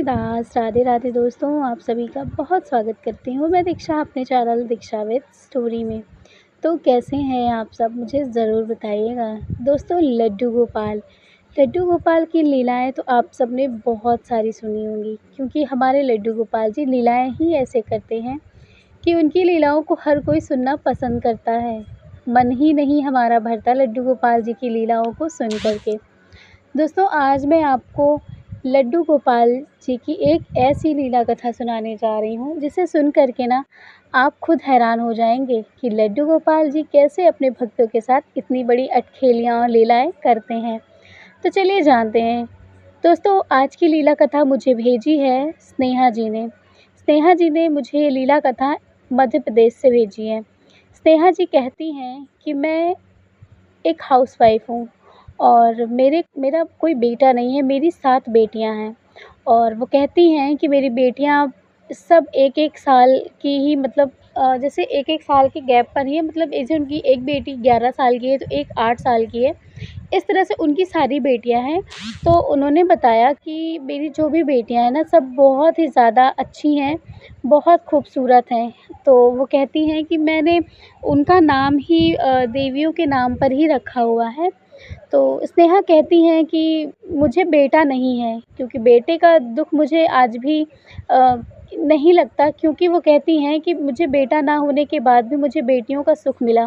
तुलसीदास। राधे राधे दोस्तों, आप सभी का बहुत स्वागत करती हूँ मैं दीक्षा अपने चैनल दीक्षा विद स्टोरी में। तो कैसे हैं आप सब, मुझे ज़रूर बताइएगा। दोस्तों, लड्डू गोपाल की लीलाएं तो आप सब ने बहुत सारी सुनी होंगी, क्योंकि हमारे लड्डू गोपाल जी लीलाएं ही ऐसे करते हैं कि उनकी लीलाओं को हर कोई सुनना पसंद करता है। मन ही नहीं हमारा भरता लड्डू गोपाल जी की लीलाओं को सुन करके। दोस्तों, आज मैं आपको लड्डू गोपाल जी की एक ऐसी लीला कथा सुनाने जा रही हूँ, जिसे सुन कर के ना आप खुद हैरान हो जाएंगे कि लड्डू गोपाल जी कैसे अपने भक्तों के साथ इतनी बड़ी अटखेलियाँ और लीलाएं करते हैं। तो चलिए जानते हैं। दोस्तों, आज की लीला कथा मुझे भेजी है स्नेहा जी ने। स्नेहा जी ने मुझे ये लीला कथा मध्य प्रदेश से भेजी है। स्नेहा जी कहती हैं कि मैं एक हाउसवाइफ हूँ और मेरा कोई बेटा नहीं है, मेरी 7 बेटियाँ हैं। और वो कहती हैं कि मेरी बेटियाँ सब 1-1 साल की ही, मतलब जैसे 1-1 साल के गैप पर ही है। मतलब जैसे उनकी एक बेटी 11 साल की है, तो एक 8 साल की है। इस तरह से उनकी सारी बेटियाँ हैं। तो उन्होंने बताया कि मेरी जो भी बेटियाँ हैं ना, सब बहुत ही ज़्यादा अच्छी हैं, बहुत खूबसूरत हैं। तो वो कहती हैं कि मैंने उनका नाम ही देवियों के नाम पर ही रखा हुआ है। तो स्नेहा कहती हैं कि मुझे बेटा नहीं है, क्योंकि बेटे का दुःख मुझे आज भी नहीं लगता, क्योंकि वो कहती हैं कि मुझे बेटा ना होने के बाद भी मुझे बेटियों का सुख मिला,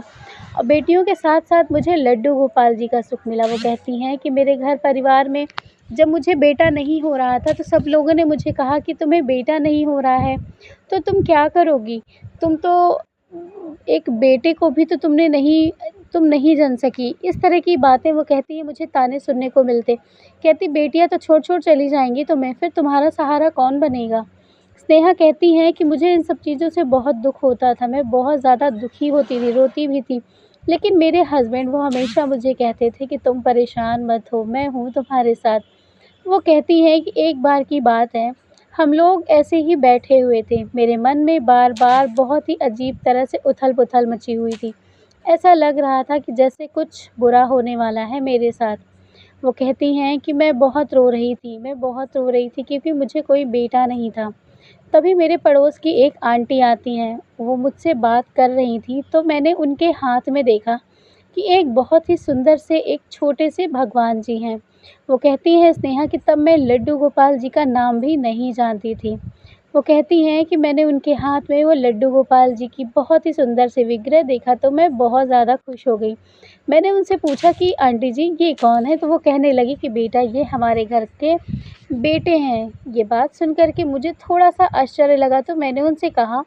और बेटियों के साथ-साथ मुझे लड्डू गोपाल जी का सुख मिला। वो कहती हैं कि मेरे घर परिवार में जब मुझे बेटा नहीं हो रहा था, तो सब लोगों ने मुझे कहा कि तुम्हें बेटा नहीं हो रहा है, तो तुम क्या करोगी? तुम तो एक बेटे को भी तो तुम नहीं जन सकी। इस तरह की बातें वो कहती हैं, मुझे ताने सुनने को मिलते। कहती बेटियाँ तो छोड़-छोड़ चली जाएँगी तुम्हें, फिर तुम्हारा सहारा कौन बनेगा? स्नेहा कहती हैं कि मुझे इन सब चीज़ों से बहुत दुःख होता था, मैं बहुत ज़्यादा दुखी होती थी, रोती भी थी। लेकिन मेरे हस्बैंड वो हमेशा मुझे कहते थे कि तुम परेशान मत हो, मैं हूँ तुम्हारे साथ। वो कहती हैं कि एक बार की बात है, हम लोग ऐसे ही बैठे हुए थे। मेरे मन में बार-बार बहुत ही अजीब तरह से उथल-पुथल मची हुई थी। ऐसा लग रहा था कि जैसे कुछ बुरा होने वाला है मेरे साथ। वो कहती हैं कि मैं बहुत रो रही थी, क्योंकि मुझे कोई बेटा नहीं था। तभी मेरे पड़ोस की एक आंटी आती हैं, वो मुझसे बात कर रही थी, तो मैंने उनके हाथ में देखा कि एक बहुत ही सुंदर से एक छोटे से भगवान जी हैं। वो कहती हैं स्नेहा कि तब मैं लड्डू गोपाल जी का नाम भी नहीं जानती थी। वो कहती हैं कि मैंने उनके हाथ में वो लड्डू गोपाल जी की बहुत ही सुंदर से विग्रह देखा, तो मैं बहुत ज़्यादा खुश हो गई। मैंने उनसे पूछा कि आंटी जी ये कौन है? तो वो कहने लगी कि बेटा ये हमारे घर के बेटे हैं। ये बात सुन कर के मुझे थोड़ा-सा आश्चर्य लगा, तो मैंने उनसे कहा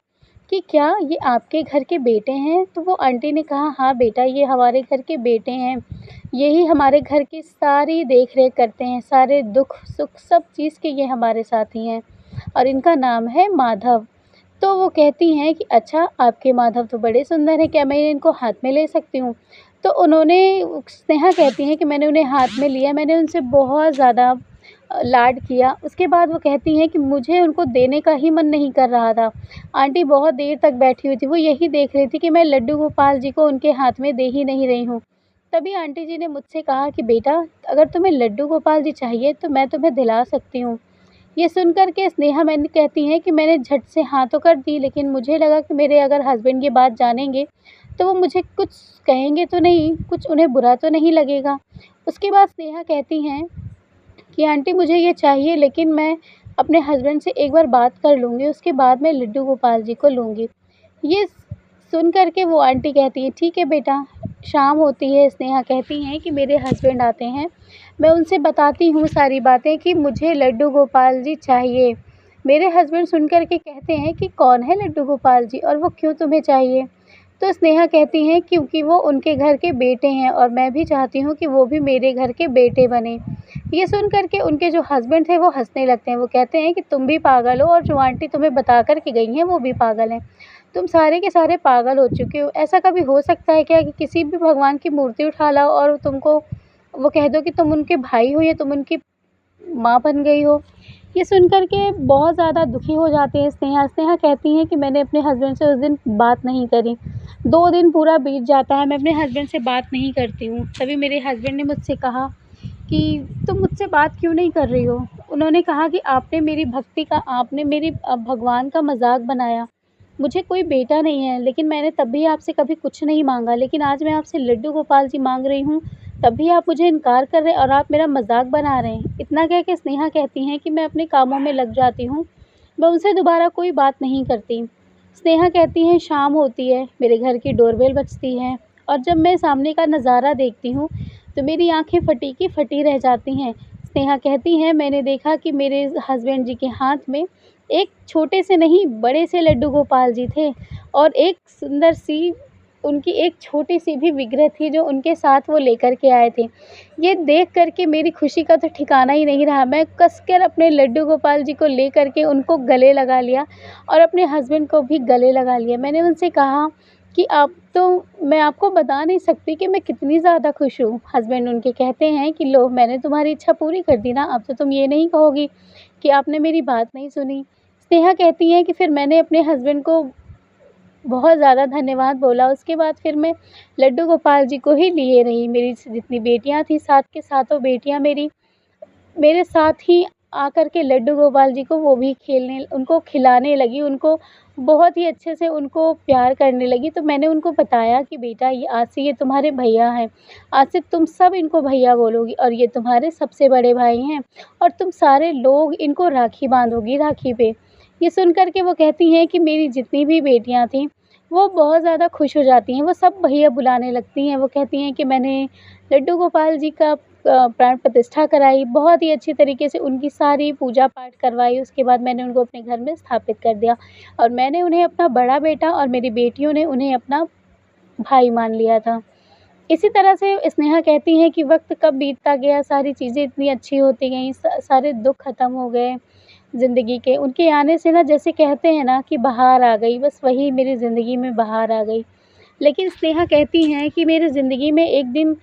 कि क्या ये आपके घर के बेटे हैं? तो वो आंटी ने कहा हाँ बेटा, ये हमारे घर के बेटे हैं। यही हमारे घर की सारी देख-रेख करते हैं, सारे दुःख-सुख सब चीज़ के ये हमारे साथी हैं, और इनका नाम है माधव। तो वो कहती हैं कि अच्छा, आपके माधव तो बड़े सुंदर हैं, क्या मैं इनको हाथ में ले सकती हूँ? तो उन्होंने स्नेहा कहती हैं कि मैंने उन्हें हाथ में लिया, मैंने उनसे बहुत ज़्यादा लाड किया। उसके बाद वो कहती हैं कि मुझे उनको देने का ही मन नहीं कर रहा था। आंटी बहुत देर तक बैठी हुई थी, वो यही देख रही थी कि मैं लड्डू गोपाल जी को उनके हाथ में दे ही नहीं रही हूँ। तभी आंटी जी ने मुझसे कहा कि बेटा, अगर तुम्हें लड्डू गोपाल जी चाहिए तो मैं तुम्हें दिला सकती हूँ। ये सुन कर के स्नेहा मैंने कहती हैं कि मैंने झट से हाँ तो कर दी, लेकिन मुझे लगा कि मेरे अगर हस्बैंड ये बात जानेंगे तो वो मुझे कुछ कहेंगे तो नहीं, कुछ उन्हें बुरा तो नहीं लगेगा। उसके बाद स्नेहा कहती हैं कि आंटी मुझे ये चाहिए, लेकिन मैं अपने हस्बैंड से एक बार बात कर लूँगी, उसके बाद मैं लड्डू गोपाल जी को लूँगी। ये सुन कर के वो आंटी कहती हैं ठीक है बेटा। शाम होती है, स्नेहा कहती हैं कि मेरे हस्बैंड आते हैं, मैं उनसे बताती हूँ सारी बातें कि मुझे लड्डू गोपाल जी चाहिए। मेरे हस्बैंड सुन कर के कहते हैं कि कौन है लड्डू गोपाल जी, और वो क्यों तुम्हें चाहिए? तो स्नेहा कहती हैं क्योंकि वो उनके घर के बेटे हैं, और मैं भी चाहती हूँ कि वो भी मेरे घर के बेटे बने। ये सुन कर के उनके जो हस्बैंड थे वो हँसने लगते हैं। वो कहते हैं कि तुम भी पागल हो, और जो आंटी तुम्हें बता कर के गई हैं वो भी पागल हैं। तुम सारे के सारे पागल हो चुके हो। ऐसा कभी हो सकता है क्या कि किसी भी भगवान की मूर्ति उठा लाओ और तुमको वो कह दो कि तुम उनके भाई हो या तुम उनकी माँ बन गई हो? ये सुन कर के बहुत ज़्यादा दुखी हो जाते हैं स्नेहा। स्नेहा कहती हैं कि मैंने अपने हस्बैंड से उस दिन बात नहीं करी। 2 दिन पूरा बीत जाता है, मैं अपने हस्बैंड से बात नहीं करती हूँ। तभी मेरे हस्बैंड ने मुझसे कहा कि तुम मुझसे बात क्यों नहीं कर रही हो? उन्होंने कहा कि आपने मेरी भक्ति का, आपने मेरी भगवान का मज़ाक बनाया। मुझे कोई बेटा नहीं है, लेकिन मैंने तब भी आपसे कभी कुछ नहीं माँगा, लेकिन आज मैं आपसे लड्डू गोपाल जी माँग रही हूँ, तब भी आप मुझे इनकार कर रहे हैं और आप मेरा मज़ाक बना रहे हैं। इतना कह के स्नेहा कहती हैं कि मैं अपने कामों में लग जाती हूँ, मैं उनसे दोबारा कोई बात नहीं करती। स्नेहा कहती हैं शाम होती है, मेरे घर की डोरबेल बजती है और जब मैं सामने का नज़ारा देखती हूँ, तो मेरी आँखें फटी की फटी रह जाती हैं। स्नेहा कहती हैं मैंने देखा कि मेरे हस्बैंड जी के हाथ में एक छोटे से नहीं, बड़े से लड्डू गोपाल जी थे और एक सुंदर सी उनकी एक छोटी-सी भी विग्रह थी जो उनके साथ वो लेकर के आए थे। ये देख कर के मेरी खुशी का तो ठिकाना ही नहीं रहा। मैं कसकर अपने लड्डू गोपाल जी को लेकर के उनको गले लगा लिया और अपने हस्बैंड को भी गले लगा लिया। मैंने उनसे कहा कि आप तो, मैं आपको बता नहीं सकती कि मैं कितनी ज़्यादा खुश हूँ। हस्बैंड उनके कहते हैं कि लो, मैंने तुम्हारी इच्छा पूरी कर दी ना, अब तो तुम ये नहीं कहोगी कि आपने मेरी बात नहीं सुनी। स्नेहा कहती हैं कि फिर मैंने अपने हस्बैंड को बहुत ज़्यादा धन्यवाद बोला। उसके बाद फिर मैं लड्डू गोपाल जी को ही लिए रही। मेरी जितनी बेटियाँ थीं, साथ के साथों बेटियाँ मेरी मेरे साथ ही आकर के लड्डू गोपाल जी को वो भी खेलने, उनको खिलाने लगी, उनको बहुत ही अच्छे से उनको प्यार करने लगी। तो मैंने उनको बताया कि बेटा, ये आज से ये तुम्हारे भैया हैं, आज से तुम सब इनको भैया बोलोगी और ये तुम्हारे सबसे बड़े भाई हैं और तुम सारे लोग इनको राखी बांधोगी राखी पे। ये सुन कर के वो कहती हैं कि मेरी जितनी भी बेटियाँ थीं, वो बहुत ज़्यादा खुश हो जाती हैं, वो सब भैया बुलाने लगती हैं। वो कहती हैं कि मैंने लड्डू गोपाल जी का प्राण प्रतिष्ठा कराई, बहुत ही अच्छी तरीके से उनकी सारी पूजा पाठ करवाई। उसके बाद मैंने उनको अपने घर में स्थापित कर दिया और मैंने उन्हें अपना बड़ा बेटा और मेरी बेटियों ने उन्हें अपना भाई मान लिया था। इसी तरह से स्नेहा कहती हैं कि वक़्त कब बीतता गया, सारी चीज़ें इतनी अच्छी होती गईं, सारे दुःख ख़त्म हो गए ज़िंदगी के। उनके आने से ना, जैसे कहते हैं ना कि बहार आ गई, बस वही मेरी ज़िंदगी में बहार आ गई। लेकिन स्नेहा कहती हैं कि मेरी ज़िंदगी में एक दिन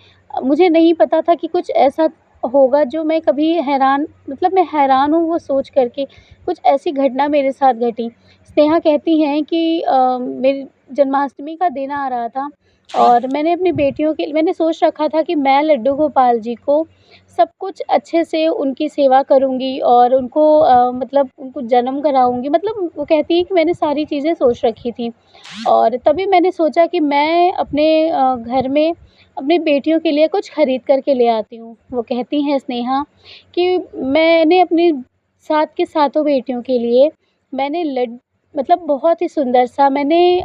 मुझे नहीं पता था कि कुछ ऐसा होगा जो मैं कभी हैरान, मतलब मैं हैरान हूँ वो सोच कर के, कुछ ऐसी घटना मेरे साथ घटी। स्नेहा कहती हैं कि मेरी जन्माष्टमी का दिन आ रहा था और मैंने अपनी बेटियों के, मैंने सोच रखा था कि मैं लड्डू गोपाल जी को सब कुछ अच्छे से उनकी सेवा करूँगी और उनको मतलब उनको जन्म कराऊँगी। मतलब वो कहती हैं कि मैंने सारी चीज़ें सोच रखी थी। और तभी मैंने सोचा कि मैं अपने घर में अपनी बेटियों के लिए कुछ खरीद कर के ले आती हूँ। वो कहती हैं स्नेहा कि मैंने अपनी साथ के सातों बेटियों के लिए मैंने मतलब बहुत ही सुंदर सा मैंने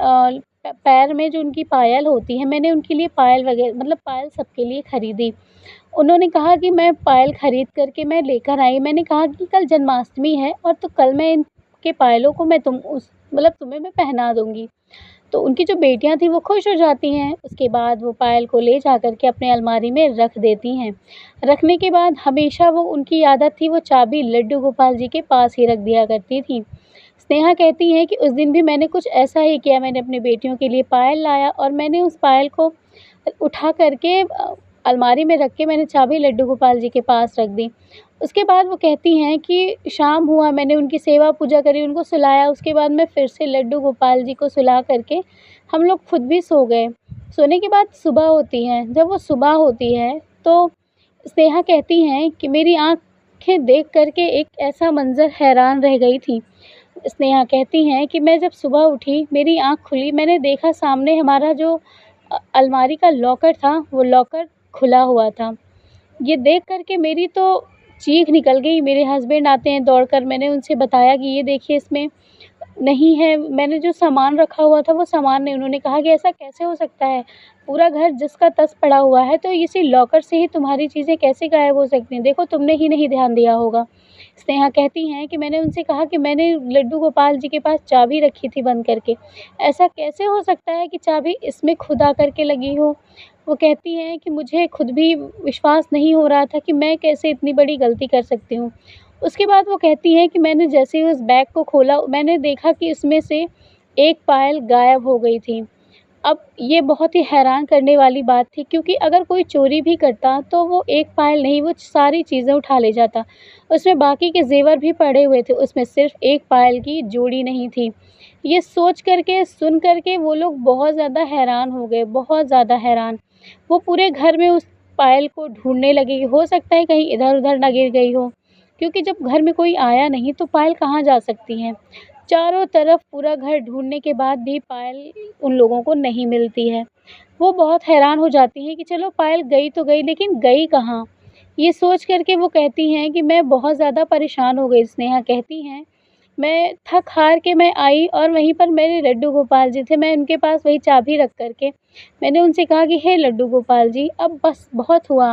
पैर में जो उनकी पायल होती है, मैंने उनके लिए पायल वगैरह, मतलब पायल सबके लिए खरीदी। उन्होंने कहा कि मैं पायल खरीद कर के मैं लेकर आई। मैंने कहा कि कल जन्माष्टमी है और तो कल मैं इनके पायलों को मैं तुम्हें मैं पहना दूँगी। तो उनकी जो बेटियाँ थीं वो खुश हो जाती हैं। उसके बाद वो पायल को ले जा कर के अपने अलमारी में रख देती हैं। रखने के बाद हमेशा वो, उनकी आदत थी, वो चाबी लड्डू गोपाल जी के पास ही रख दिया करती थीं। स्नेहा कहती हैं कि उस दिन भी मैंने कुछ ऐसा ही किया। मैंने अपनी बेटियों के लिए पायल लाया और मैंने उस पायल को उठा कर के अलमारी में रख के मैंने चाबी लड्डू गोपाल जी के पास रख दी। उसके बाद वो कहती हैं कि शाम हुआ, मैंने उनकी सेवा पूजा करी, उनको सुलाया। उसके बाद मैं फिर से लड्डू गोपाल जी को सुला कर के हम लोग खुद भी सो गए। सोने के बाद सुबह होती है। जब वो सुबह होती है तो स्नेहा कहती हैं कि मेरी आँखें देख कर के एक ऐसा मंज़र हैरान रह गई थी। स्नेहा कहती हैं कि मैं जब सुबह उठी, मेरी आँख खुली, मैंने देखा सामने हमारा जो अलमारी का लॉकर था, वो लॉकर खुला हुआ था। ये देख कर के मेरी तो चीख निकल गई। मेरे हस्बैंड आते हैं दौड़कर, मैंने उनसे बताया कि ये देखिए, इसमें नहीं है, मैंने जो सामान रखा हुआ था वो सामान नहीं। उन्होंने कहा कि ऐसा कैसे हो सकता है? पूरा घर जिस का तस पड़ा हुआ है, तो इसी लॉकर से ही तुम्हारी चीज़ें कैसे गायब हो सकती हैं? देखो, तुमने ही नहीं ध्यान दिया होगा। स्नेहा कहती हैं कि मैंने उनसे कहा कि मैंने लड्डू गोपाल जी के पास चाबी रखी थी बंद करके। ऐसा कैसे हो सकता है कि चाबी इसमें खुद आकर के लगी हो? वो कहती हैं कि मुझे खुद भी विश्वास नहीं हो रहा था कि मैं कैसे इतनी बड़ी गलती कर सकती हूँ। उसके बाद वो कहती हैं कि मैंने जैसे ही उस बैग को खोला, मैंने देखा कि इसमें से एक पायल गायब हो गई थी। अब ये बहुत ही हैरान करने वाली बात थी, क्योंकि अगर कोई चोरी भी करता तो वो एक पायल नहीं, वो सारी चीज़ें उठा ले जाता। उसमें बाकी के ज़ेवर भी पड़े हुए थे, उसमें सिर्फ़ एक पायल की जोड़ी नहीं थी। ये सोच कर के, सुन कर के वो लोग बहुत ज़्यादा हैरान हो गए, बहुत ज़्यादा हैरान। वो पूरे घर में उस पायल को ढूँढने लगे कि हो सकता है कहीं इधर-उधर ना गिर गई हो। क्योंकि जब घर में कोई आया नहीं तो पायल कहाँ जा सकती हैं। चारों तरफ पूरा घर ढूँढने के बाद भी पायल उन लोगों को नहीं मिलती है। वो बहुत हैरान हो जाती हैं कि चलो पायल गई तो गई, लेकिन गई कहाँ? ये सोच कर के वो कहती हैं कि मैं बहुत ज़्यादा परेशान हो गई। स्नेहा कहती हैं, मैं थक-हार के मैं आई और वहीं पर मेरे लड्डू गोपाल जी थे। मैं उनके पास वही चाबी रख कर के मैंने उनसे कहा कि हे लड्डू गोपाल जी, अब बस बहुत हुआ,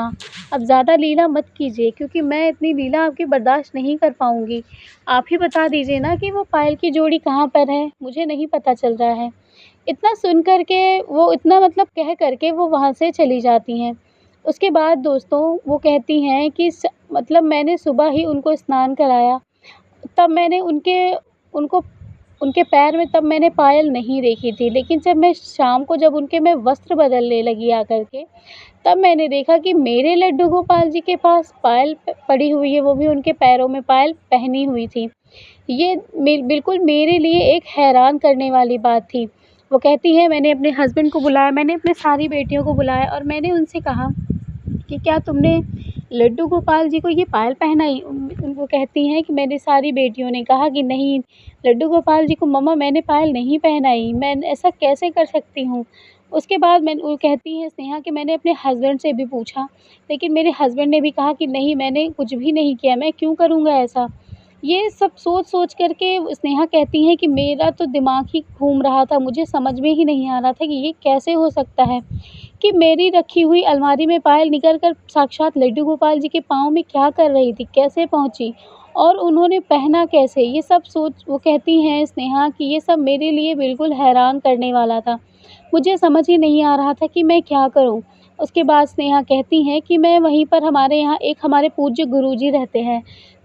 अब ज़्यादा लीला मत कीजिए, क्योंकि मैं इतनी लीला आपकी बर्दाश्त नहीं कर पाऊँगी। आप ही बता दीजिए ना कि वो पायल की जोड़ी कहाँ पर है? मुझे नहीं पता चल रहा है। इतना सुन कर के वो इतना मतलब कह कर के वो वहाँ से चली जाती हैं। उसके बाद दोस्तों वो कहती हैं कि मतलब मैंने सुबह ही उनको स्नान कराया, तब मैंने उनको उनके पैर में तब मैंने पायल नहीं देखी थी। लेकिन जब मैं शाम को जब उनके मैं वस्त्र बदलने लगी आकर के, तब मैंने देखा कि मेरे लड्डू गोपाल जी के पास पायल पड़ी हुई है, वो भी उनके पैरों में पायल पहनी हुई थी। ये बिल्कुल मेरे लिए एक हैरान करने वाली बात थी। वो कहती हैं, मैंने अपने हस्बैंड को बुलाया, मैंने अपनी सारी बेटियों को बुलाया और मैंने उनसे कहा कि क्या तुमने लड्डू गोपाल जी को ये पायल पहनाई? वो कहती हैं कि मेरी सारी बेटियों ने कहा कि नहीं, लड्डू गोपाल जी को मम्मा मैंने पायल नहीं पहनाई, मैं ऐसा कैसे कर सकती हूँ? उसके बाद वो कहती हैं स्नेहा कि मैंने अपने हस्बैंड से भी पूछा, लेकिन मेरे हस्बैंड ने भी कहा कि नहीं, मैंने कुछ भी नहीं किया, मैं क्यों करूँगा ऐसा? ये सब सोच-सोच कर के स्नेहा कहती हैं कि मेरा तो दिमाग ही घूम रहा था, मुझे समझ में ही नहीं आ रहा था कि ये कैसे हो सकता है कि मेरी रखी हुई अलमारी में पायल निकल कर साक्षात लड्डू गोपाल जी के पाँव में क्या कर रही थी, कैसे पहुँची और उन्होंने पहना कैसे? ये सब सोच वो कहती हैं स्नेहा कि ये सब मेरे लिए बिल्कुल हैरान करने वाला था। मुझे समझ ही नहीं आ रहा था कि मैं क्या करूँ? उसके बाद स्नेहा कहती हैं कि मैं वहीं पर हमारे यहाँ एक हमारे पूज्य गुरुजी रहते हैं,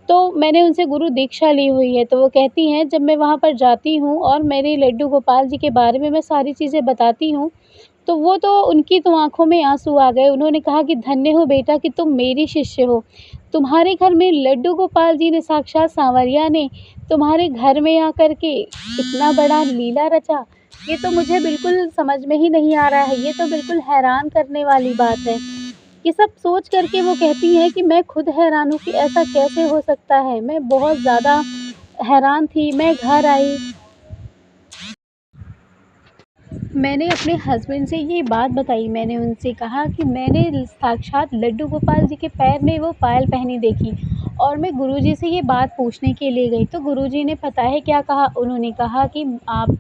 तो मैंने उनसे गुरु दीक्षा ली हुई है। तो वो कहती हैं जब मैं वहाँ पर जाती हूँ और मेरे लड्डू गोपाल जी के बारे में मैं सारी चीज़ें बताती हूँ, तो वो तो उनकी तो आँखों में आँसू आ गए। उन्होंने कहा कि धन्य हो बेटा कि तुम मेरी शिष्य हो। तुम्हारे घर में लड्डू गोपाल जी ने साक्षात सांवरिया ने तुम्हारे घर में आकर के इतना बड़ा लीला रचा। ये तो मुझे बिल्कुल समझ में ही नहीं आ रहा है। ये तो बिल्कुल हैरान करने वाली बात है। ये सब सोच कर के वो कहती हैं कि मैं खुद हैरान हूँ कि ऐसा कैसे हो सकता है। मैं बहुत ज़्यादा हैरान थी। मैं घर आई, मैंने अपने हस्बैंड से ये बात बताई। मैंने उनसे कहा कि मैंने साक्षात लड्डू गोपाल जी के पैर में वो पायल पहनी देखी और मैं गुरुजी से ये बात पूछने के लिए गई। तो गुरुजी ने पता है क्या कहा? उन्होंने कहा कि आप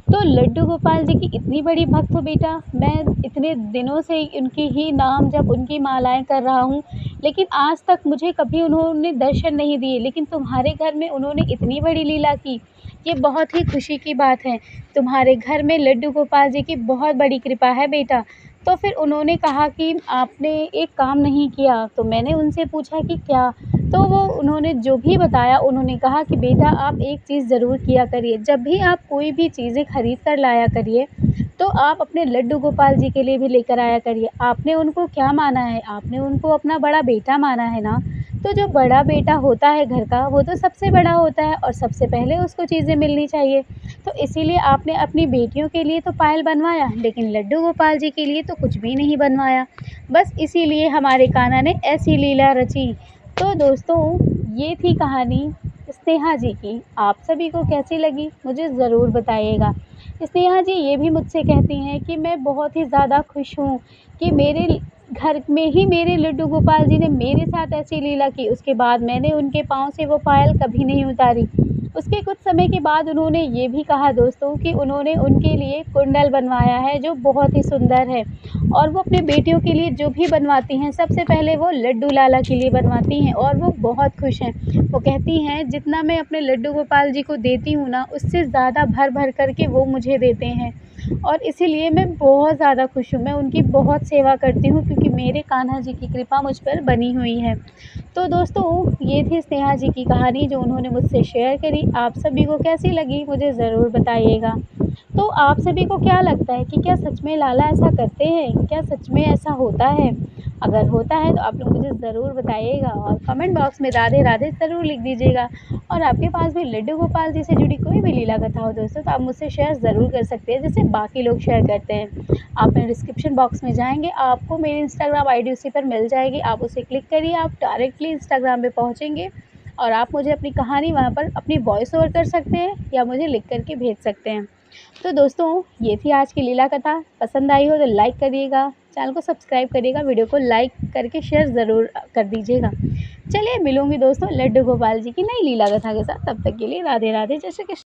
तो लड्डू गोपाल जी की इतनी बड़ी भक्त हो बेटा। मैं इतने दिनों से उनके ही नाम जप, उनकी मालाएँ कर रहा हूँ, लेकिन आज तक मुझे कभी उन्होंने दर्शन नहीं दिए, लेकिन तुम्हारे घर में उन्होंने इतनी बड़ी लीला की। ये बहुत ही खुशी की बात है। तुम्हारे घर में लड्डू गोपाल जी की बहुत बड़ी कृपा है बेटा। तो फिर उन्होंने कहा कि आपने एक काम नहीं किया। तो मैंने उनसे पूछा कि क्या? तो वो उन्होंने जो भी बताया, उन्होंने कहा कि बेटा आप एक चीज़ ज़रूर किया करिए, जब भी आप कोई भी चीज़ें खरीद कर लाया करिए, तो आप अपने लड्डू गोपाल जी के लिए भी लेकर आया करिए। आपने उनको क्या माना है? आपने उनको अपना बड़ा बेटा माना है ना? तो जो बड़ा बेटा होता है घर का, वो तो सबसे बड़ा होता है और सबसे पहले उसको चीज़ें मिलनी चाहिए। तो इसीलिए आपने अपनी बेटियों के लिए तो पायल बनवाया, लेकिन लड्डू गोपाल जी के लिए तो कुछ भी नहीं बनवाया। बस इसीलिए हमारे कान्हा ने ऐसी लीला रची। तो दोस्तों, ये थी कहानी स्नेहा जी की। आप सभी को कैसी लगी मुझे ज़रूर बताइएगा। स्नेहा जी ये भी मुझसे कहती हैं कि मैं बहुत ही ज़्यादा खुश हूँ कि मेरे घर में ही मेरे लड्डू गोपाल जी ने मेरे साथ ऐसी लीला की। उसके बाद मैंने उनके पाँव से वो पायल कभी नहीं उतारी। उसके कुछ समय के बाद उन्होंने ये भी कहा दोस्तों कि उन्होंने उनके लिए कुंडल बनवाया है जो बहुत ही सुंदर है, और वो अपनी बेटियों के लिए जो भी बनवाती हैं सबसे पहले वो लड्डू लाला के लिए बनवाती हैं और वो बहुत खुश हैं। वो कहती हैं जितना मैं अपने लड्डू गोपाल जी को देती हूँ ना, उससे ज़्यादा भर-भर कर के वो मुझे देते हैं और इसीलिए मैं बहुत ज़्यादा खुश हूँ। मैं उनकी बहुत सेवा करती हूँ क्योंकि मेरे कान्हा जी की कृपा मुझ पर बनी हुई है। तो दोस्तों, ये थी स्नेहा जी की कहानी जो उन्होंने मुझसे शेयर करी। आप सभी को कैसी लगी मुझे ज़रूर बताइएगा। तो आप सभी को क्या लगता है कि क्या सच में लाला ऐसा करते हैं? क्या सच में ऐसा होता है? अगर होता है तो आप लोग मुझे ज़रूर बताइएगा और कमेंट बॉक्स में राधे राधे ज़रूर लिख दीजिएगा। और आपके पास भी लड्डू गोपाल जी से जुड़ी कोई भी लीला कथा हो दोस्तों, तो आप मुझसे शेयर ज़रूर कर सकते हैं जैसे बाकी लोग शेयर करते हैं। आप मेरे डिस्क्रिप्शन बॉक्स में जाएँगे, आपको मेरी इंस्टाग्राम आईडी उसी पर मिल जाएगी। आप उसे क्लिक करिए, आप डायरेक्टली इंस्टाग्राम पे पहुँचेंगे और आप मुझे अपनी कहानी वहाँ पर अपनी वॉइस ओवर कर सकते हैं या मुझे लिख कर के भेज सकते हैं। तो दोस्तों ये थी आज की लीला कथा। पसंद आई हो तो लाइक करिएगा, चैनल को सब्सक्राइब करिएगा, वीडियो को लाइक करके शेयर ज़रूर कर दीजिएगा। चलिए मिलूँगी दोस्तों लड्डू गोपाल जी की नई लीला कथा के साथ। तब तक के लिए राधे राधे, जय श्री कृष्ण।